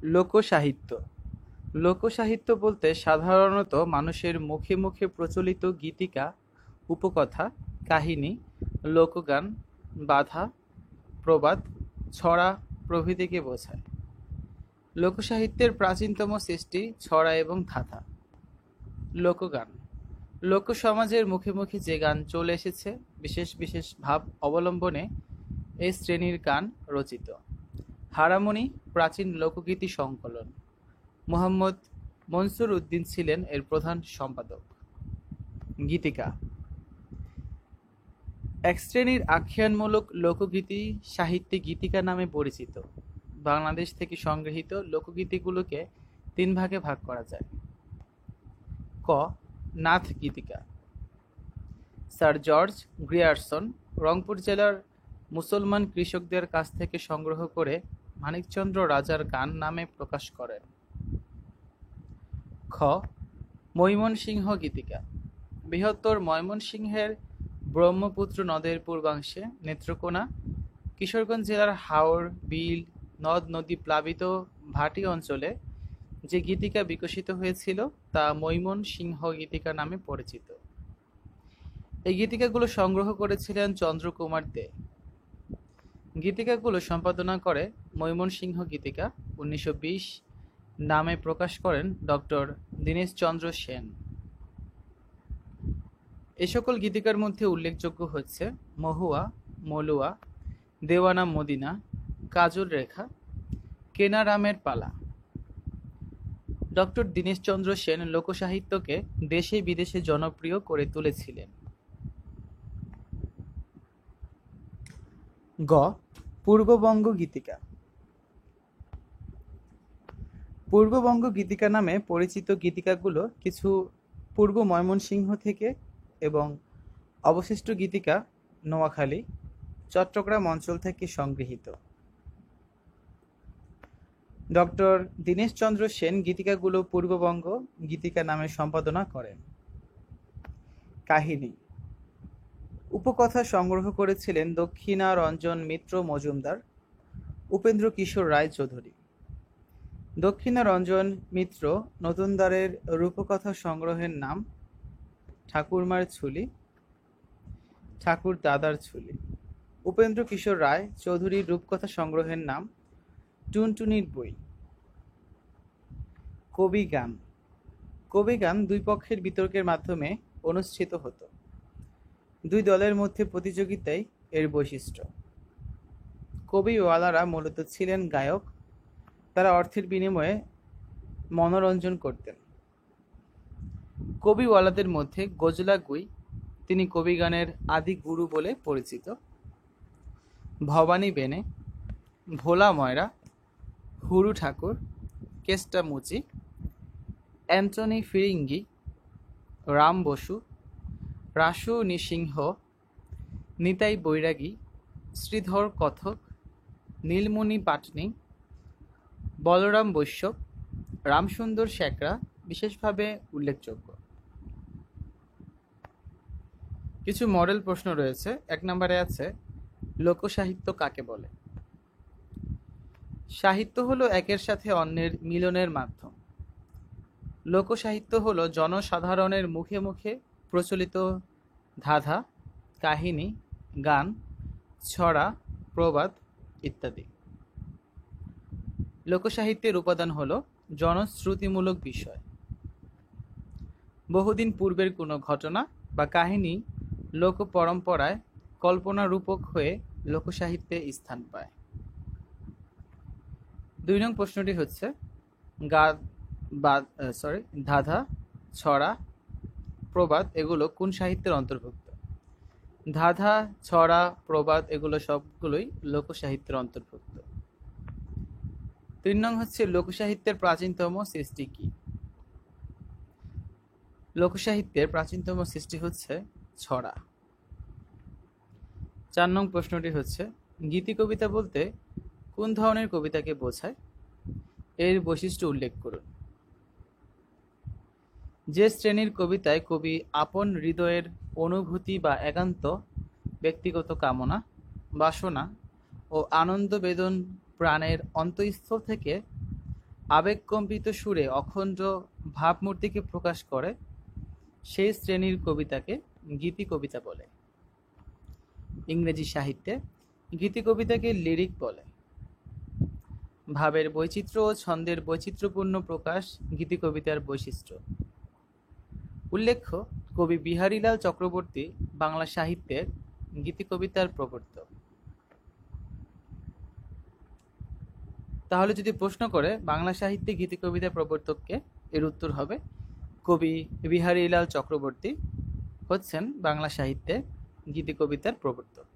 লোকসাহিত্য। লোকসাহিত্য বলতে সাধারণত মানুষের মুখে মুখে প্রচলিত গীতিকা, উপকথা, কাহিনী, লোকগান, বাঁধা, প্রবাদ, ছড়া প্রভৃতিকে বোঝায়। লোকসাহিত্যের প্রাচীনতম সৃষ্টি ছড়া এবং ধাঁধা। লোকগান লোকসমাজের মুখে মুখে যে গান চলে এসেছে, বিশেষ বিশেষ ভাব অবলম্বনে এই শ্রেণীর গান রচিত। হারামণি প্রাচীন লোকগীতি সংকলন। মুহাম্মদ মনসুর উদ্দিন ছিলেন এর প্রধান সম্পাদক। গীতিকা এক শ্রেণীর আখ্যানমূলক লোকগীতি সাহিত্যে গীতিকা নামে পরিচিত। বাংলাদেশ থেকে সংগৃহীত লোকগীতিগুলোকে তিন ভাগে ভাগ করা যায়। ক. নাথ গীতিকা। স্যার জর্জ গ্রিয়ারসন রংপুর জেলার মুসলমান কৃষকদের কাছ থেকে সংগ্রহ করে মানিকচন্দ্র রাজার গান নামে প্রকাশ করেন। খ. ময়মনসিংহ গীতিকা। বৃহত্তর ময়মনসিংহের ব্রহ্মপুত্র নদের পূর্বাংশে নেত্রকোনা, কিশোরগঞ্জ জেলার হাওর, বিল, নদ-নদী প্লাবিত ভাটি অঞ্চলে যে গীতিকা বিকশিত হয়েছিল তা ময়মনসিংহ গীতিকা নামে পরিচিত। এই গীতিকাগুলো সংগ্রহ করেছিলেন চন্দ্রকুমার দে। গীতিকাগুলো সম্পাদনা করে ময়মনসিংহ গীতিকা 1920 নামে প্রকাশ করেন ডক্টর দীনেশচন্দ্র সেন। এ সকল গীতিকার মধ্যে উল্লেখযোগ্য হচ্ছে মহুয়া, মলুয়া, দেওয়ানা মদিনা, কাজল রেখা, কেনা রামের পালা। ডক্টর দীনেশচন্দ্র সেন লোকসাহিত্যকে দেশে বিদেশে জনপ্রিয় করে তুলেছিলেন। গ. পূর্ববঙ্গ গীতিকা। পূর্ববঙ্গ গীতিকা নামে পরিচিত গীতিকাগুলো কিছু পূর্ব ময়মনসিংহ থেকে এবং অবশিষ্ট গীতিকা নোয়াখালী, চট্টগ্রাম অঞ্চল থেকে সংগৃহীত। ডক্টর দীনেশচন্দ্র সেন গীতিকাগুলো পূর্ববঙ্গ গীতিকা নামে সম্পাদনা করেন। কাহিনী উপকথা সংগ্রহ করেছিলেন দক্ষিণারঞ্জন মিত্র মজুমদার, উপেন্দ্র কিশোর রায় চৌধুরী। দক্ষিণারঞ্জন মিত্র নতুনদারের রূপকথা সংগ্রহের নাম ঠাকুরমার ছুলি, ঠাকুর দাদার ছুলি। উপেন্দ্র কিশোর রায় চৌধুরীর রূপকথা সংগ্রহের নাম টুনটুনির বই। কবি গান। কবি গান দুই পক্ষের বিতর্কের মাধ্যমে অনুষ্ঠিত হতো। দুই দলের মধ্যে প্রতিযোগিতাই এর বৈশিষ্ট্য। কবিওয়ালারা মূলত ছিলেন গায়ক, তারা অর্থের বিনিময়ে মনোরঞ্জন করতেন। কবিওয়ালাদের মধ্যে গজলা গুই, তিনি কবিগানের আদি গুরু বলে পরিচিত। ভবানী বেনে, ভোলা ময়রা, হুরু ঠাকুর, কেষ্টা মুচি, অ্যান্টনি ফিরিঙ্গি, রাম বসু, রাসু নৃসিংহ, নিতাই বৈরাগী, শ্রীধর কথক, নীলমণি পাটনি, বলরাম বৈশ্যপ, রামসুন্দর শেখরা বিশেষভাবে উল্লেখযোগ্য। কিছু মডেল প্রশ্ন রয়েছে। 1 নম্বরে আছে লোকসাহিত্য কাকে বলে? সাহিত্য হলো একের সাথে অন্যের মিলনের মাধ্যম। লোকসাহিত্য হলো জনসাধারণের মুখে মুখে প্রচলিত ধাঁধা, কাহিনী, গান, ছড়া, প্রবাদ ইত্যাদি। লোকসাহিত্যের উপাদান হলো জনশ্রুতিমূলক বিষয়। বহুদিন পূর্বের কোনো ঘটনা বা কাহিনী লোক পরম্পরায় কল্পনারূপক হয়ে লোকসাহিত্যে স্থান পায়। 2 নং প্রশ্নটি হচ্ছে ধাঁধা, ছড়া, প্রবাদ এগুলো কোন সাহিত্যের অন্তর্ভুক্ত? ধাঁধা, ছড়া, প্রবাদ এগুলো সবগুলোই লোকসাহিত্যের অন্তর্ভুক্ত। 3 নং হচ্ছে লোকসাহিত্যের প্রাচীনতম সৃষ্টি কি? লোকসাহিত্যের প্রাচীনতম সৃষ্টি হচ্ছে ছড়া। 4 নং প্রশ্নটি হচ্ছে গীতি কবিতা বলতে কোন ধরনের কবিতাকে বোঝায়? এর বৈশিষ্ট্য উল্লেখ করুন। যে শ্রেণীর কবিতায় কবি আপন হৃদয়ের অনুভূতি বা একান্ত ব্যক্তিগত কামনা, বাসনা ও আনন্দ বেদন প্রাণের অন্তঃস্থল থেকে আবেগকম্পিত সুরে অখণ্ড ভাবমূর্তিকে প্রকাশ করে সেই শ্রেণীর কবিতাকে গীতি কবিতা বলে। ইংরেজি সাহিত্যে গীতি কবিতাকে লিরিক বলে। ভাবের বৈচিত্র্য ও ছন্দের বৈচিত্র্যপূর্ণ প্রকাশ গীতি কবিতার বৈশিষ্ট্য। উল্লেখ্য, কবি বিহারীলাল চক্রবর্তী বাংলা সাহিত্যের গীতি কবিতার প্রবর্তক। তাহলে যদি প্রশ্ন করে বাংলা সাহিত্যে গীতি কবিতার প্রবর্তককে, এর উত্তর হবে কবি বিহারীলাল চক্রবর্তী হচ্ছেন বাংলা সাহিত্যে গীতি কবিতার প্রবর্তক।